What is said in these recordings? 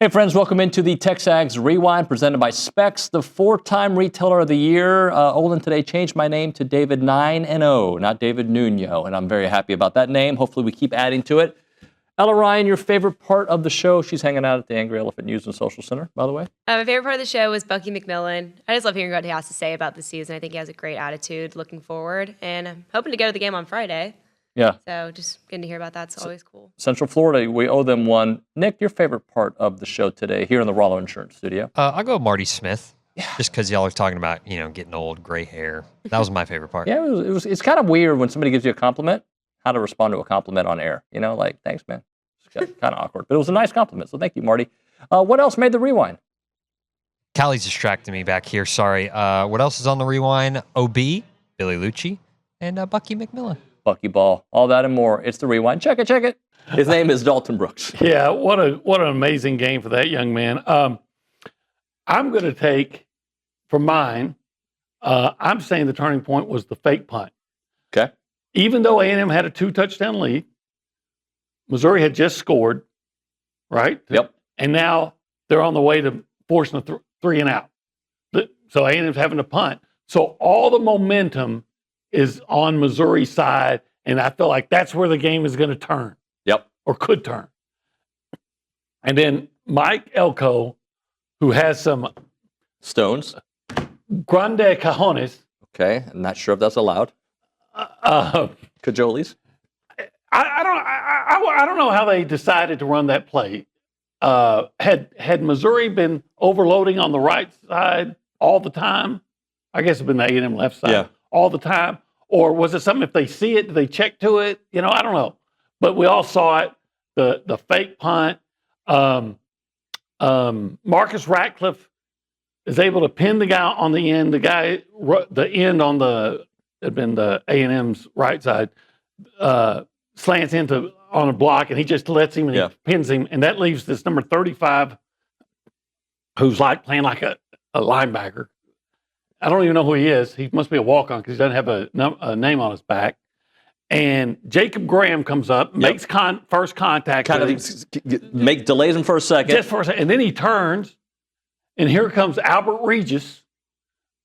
Hey friends, welcome into the TexAgs Rewind presented by Specs, the 4-time Retailer of the Year. Olin today changed my name to David 9-0, not David Nuno, and I'm very happy about that name. Hopefully we keep adding to it. Ella Ryan, your favorite part of the show? She's hanging out at the Angry Elephant News and Social Center, by the way. My favorite part of the show was Bucky McMillan. I just love hearing what he has to say about the season. I think he has a great attitude looking forward, and I'm hoping to go to the game on Friday. Yeah. So just getting to hear about that's always cool. Central Florida, we owe them one. Nick, your favorite part of the show today here in the Rollo Insurance Studio? I'll go Marty Smith. Yeah. Just because y'all are talking about, getting old, gray hair. That was my favorite part. Yeah, it's kind of weird when somebody gives you a compliment, how to respond to a compliment on air. Like, thanks, man. It's kind of awkward. But it was a nice compliment, so thank you, Marty. What else made the rewind? Callie's distracting me back here. Sorry. What else is on the rewind? OB, Billy Liucci, and Bucky McMillan. Bucky Ball, all that and more. It's the rewind. Check it. His name is Dalton Brooks. Yeah, what an amazing game for that young man. I'm going to take, for mine, I'm saying the turning point was the fake punt. Okay. Even though A&M had a 2-touchdown lead, Missouri had just scored, right? Yep. And now they're on the way to forcing a 3 and out. So A&M's having to punt. So all the momentum is on Missouri's side, and I feel like that's where the game is going to turn. Yep. Or could turn. And then Mike Elko, who has some Stones. grande cajones. Okay, I'm not sure if that's allowed. Cajoles. I don't know how they decided to run that play. Had Missouri been overloading on the right side all the time? I guess it's been the A&M left side all the time. Or was it something, if they see it, do they check to it? I don't know. But we all saw it, the fake punt. Marcus Ratcliffe is able to pin the guy on the end. The end on had been the A&M's right side, slants on a block, and he just lets him and he pins him. And that leaves this number 35, who's playing like a linebacker. I don't even know who he is. He must be a walk-on because he doesn't have a name on his back. And Jacob Graham comes up, makes first contact. Delays him for a second. Just for a second. And then he turns, and here comes Albert Regis.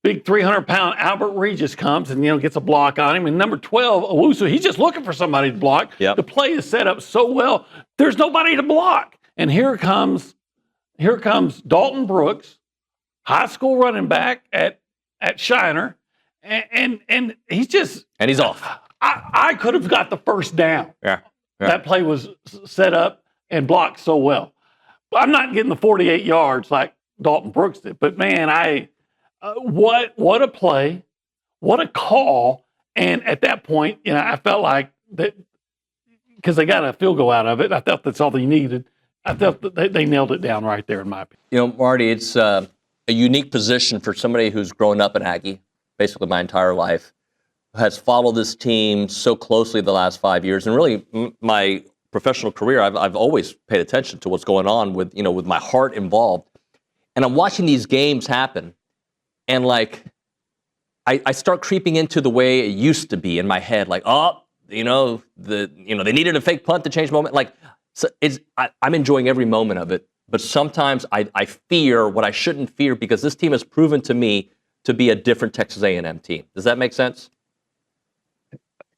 Big 300-pound Albert Regis comes and, gets a block on him. And number 12, Owusu, he's just looking for somebody to block. Yep. The play is set up so well. There's nobody to block. And here comes Dalton Brooks, high school running back at Shiner, and he's just... And he's off. I could have got the first down. Yeah. That play was set up and blocked so well. I'm not getting the 48 yards like Dalton Brooks did, but man, what a play, what a call. And at that point, I felt like that because they got a field goal out of it. I thought that's all they needed. I felt that they nailed it down right there, in my opinion. Marty, it's a unique position for somebody who's grown up an Aggie, basically my entire life, has followed this team so closely the last 5 years, and really my professional career, I've always paid attention to what's going on with my heart involved, and I'm watching these games happen, and I start creeping into the way it used to be in my head, they needed a fake punt to change the moment, I'm enjoying every moment of it. But sometimes I fear what I shouldn't fear because this team has proven to me to be a different Texas A&M team. Does that make sense?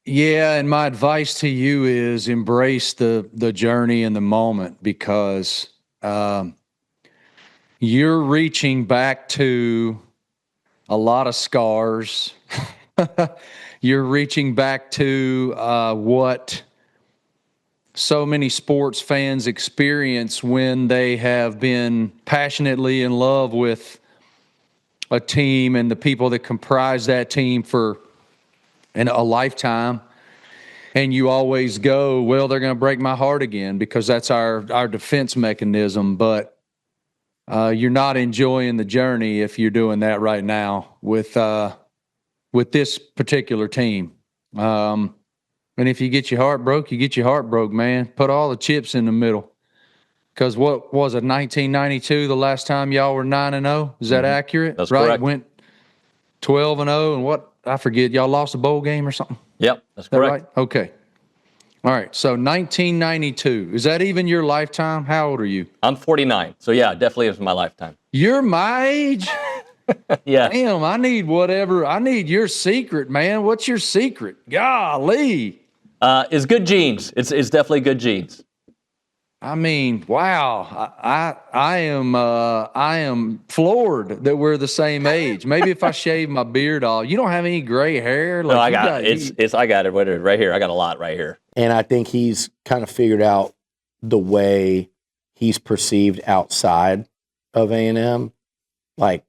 Yeah, and my advice to you is embrace the journey and the moment because you're reaching back to a lot of scars. You're reaching back to what so many sports fans experience when they have been passionately in love with a team and the people that comprise that team for a lifetime. And you always go, well, they're going to break my heart again because that's our defense mechanism. But you're not enjoying the journey if you're doing that right now with this particular team. And if you get your heart broke, you get your heart broke, man. Put all the chips in the middle. Because what was it, 1992, the last time y'all were 9-0? Is that accurate? That's correct. Went 12-0, and what? I forget. Y'all lost a bowl game or something? Yep, that's Is that correct. right? Okay. All right. So 1992. Is that even your lifetime? How old are you? I'm 49. So, yeah, definitely is my lifetime. You're my age? Yeah. Damn, I need your secret, man. What's your secret? Golly. It's good genes. It's definitely good genes. I mean, wow. I am floored that we're the same age. Maybe if I shave my beard off. You don't have any gray hair? No, I got it. I got it right here. I got a lot right here. And I think he's kind of figured out the way he's perceived outside of A&M, like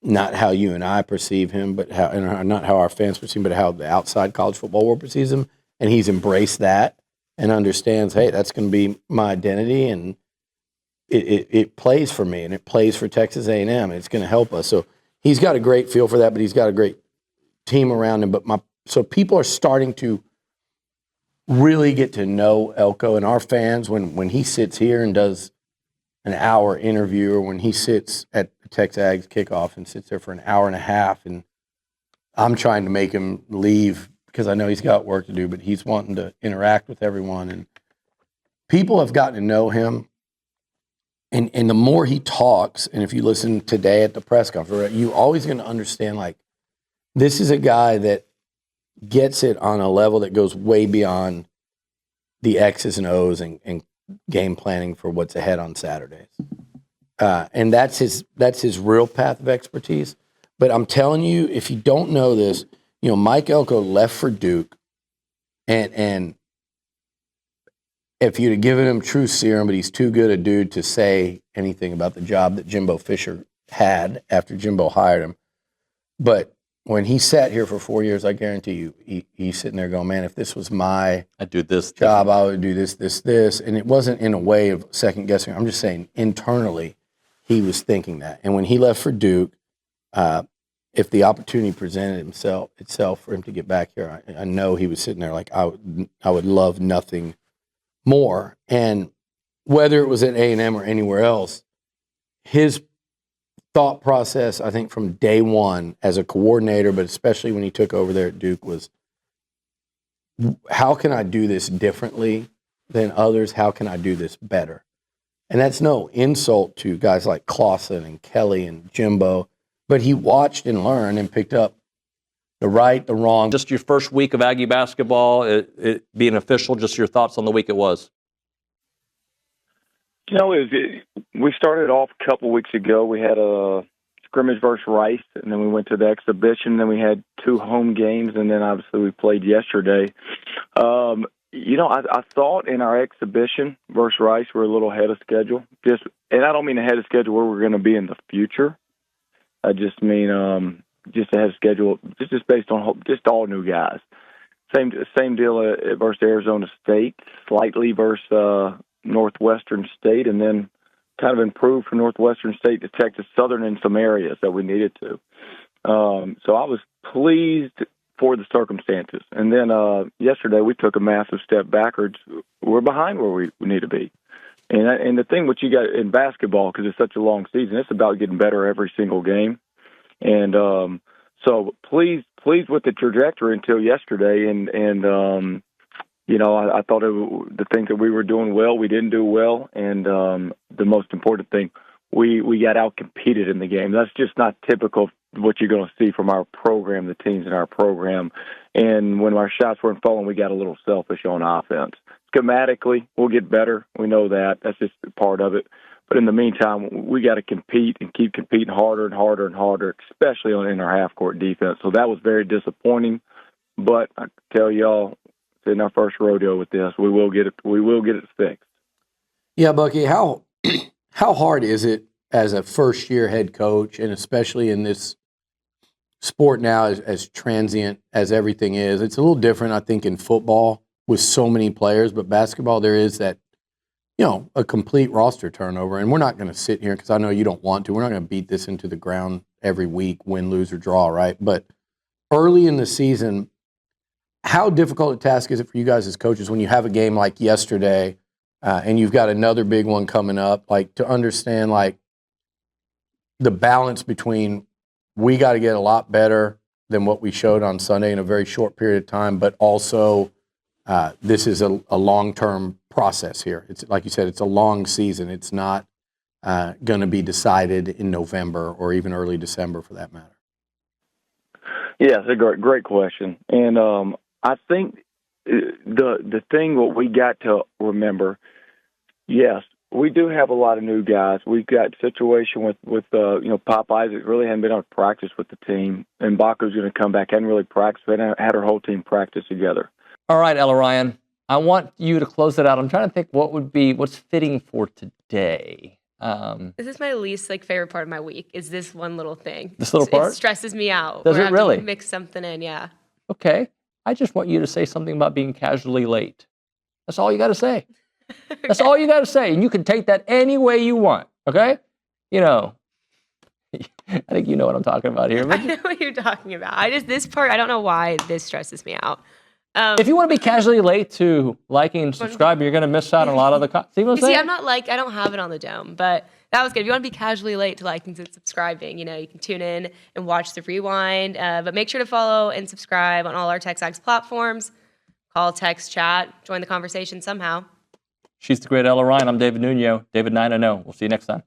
not how you and I perceive him, but how, and not how our fans perceive him, but how the outside college football world perceives him. And he's embraced that and understands, hey, that's going to be my identity, and it plays for me, and it plays for Texas A&M, and it's going to help us. So he's got a great feel for that, but he's got a great team around him. So people are starting to really get to know Elko, and our fans, when he sits here and does an hour interview, or when he sits at the TexAgs kickoff and sits there for an hour and a half, and I'm trying to make him leave because I know he's got work to do, but he's wanting to interact with everyone, and people have gotten to know him. And the more he talks, and if you listen today at the press conference, you're always going to understand, like, this is a guy that gets it on a level that goes way beyond the X's and O's and game planning for what's ahead on Saturdays. And that's his real path of expertise. But I'm telling you, if you don't know this, Mike Elko left for Duke, and if you'd have given him true serum, but he's too good a dude to say anything about the job that Jimbo Fisher had after Jimbo hired him. But when he sat here for 4 years, I guarantee you, he's sitting there going, man, if this was my I'd do this job, I would do this. And it wasn't in a way of second guessing. I'm just saying internally, he was thinking that. And when he left for Duke, if the opportunity presented itself for him to get back here, I know he was sitting there like, I would love nothing more. And whether it was at A&M or anywhere else, his thought process, I think, from day one as a coordinator, but especially when he took over there at Duke, was, how can I do this differently than others? How can I do this better? And that's no insult to guys like Clausen and Kelly and Jimbo, but he watched and learned and picked up the right, the wrong. Just your first week of Aggie basketball, it being official, just your thoughts on the week it was. We started off a couple weeks ago. We had a scrimmage versus Rice, and then we went to the exhibition. Then we had 2 home games, and then obviously we played yesterday. I thought in our exhibition versus Rice we're a little ahead of schedule. And I don't mean ahead of schedule where we're going to be in the future. I just mean just ahead of schedule, just based on just all new guys. Same deal versus Arizona State, slightly versus Northwestern State, and then kind of improved from Northwestern State to Texas Southern in some areas that we needed to. So I was pleased for the circumstances. And then yesterday we took a massive step backwards. We're behind where we need to be. And the thing what you got in basketball, because it's such a long season, it's about getting better every single game. And so pleased with the trajectory until yesterday. And I thought the things that we were doing well, we didn't do well. And the most important thing, we got out-competed in the game. That's just not typical of what you're going to see from our program, the teams in our program. And when our shots weren't falling, we got a little selfish on offense. Schematically, we'll get better. We know that. That's just part of it. But in the meantime, we got to compete and keep competing harder and harder and harder, especially in our half-court defense. So that was very disappointing. But I tell y'all, it's in our first rodeo with this. We will get it fixed. Yeah, Bucky, how hard is it as a first-year head coach, and especially in this sport now as transient as everything is? It's a little different, I think, in football with so many players, but basketball, there is that, a complete roster turnover. And we're not going to sit here, because I know you don't want to. We're not going to beat this into the ground every week, win, lose, or draw, right? But early in the season, how difficult a task is it for you guys as coaches when you have a game like yesterday and you've got another big one coming up, like to understand like the balance between we got to get a lot better than what we showed on Sunday in a very short period of time, but also this is a long-term process here. It's like you said, it's a long season. It's not going to be decided in November or even early December for that matter. Yeah, it's a great question. And I think the thing what we got to remember, yes, we do have a lot of new guys. We've got a situation with Pop Isaac really hadn't been able to practice with the team, and Baco's going to come back. Hadn't really practiced. We hadn't had our whole team practice together. All right, Ella Ryan, I want you to close it out. I'm trying to think what's fitting for today. This is my least favorite part of my week. Is this one little thing? This little part? It stresses me out. Does where it I have really? To mix something in, yeah. Okay. I just want you to say something about being casually late. That's all you got to say. That's all you got to say. And you can take that any way you want. Okay? I think you know what I'm talking about here. I know what you're talking about. This part, I don't know why this stresses me out. If you want to be casually late to liking and subscribing, you're going to miss out on a lot of the see what I'm saying? See, I'm not I don't have it on the dome, but that was good. If you want to be casually late to liking and subscribing, you can tune in and watch the rewind. But make sure to follow and subscribe on all our TexAgs platforms. Call, text, chat, join the conversation somehow. She's the great Ella Ryan. I'm David Nuno. David 9-0. We'll see you next time.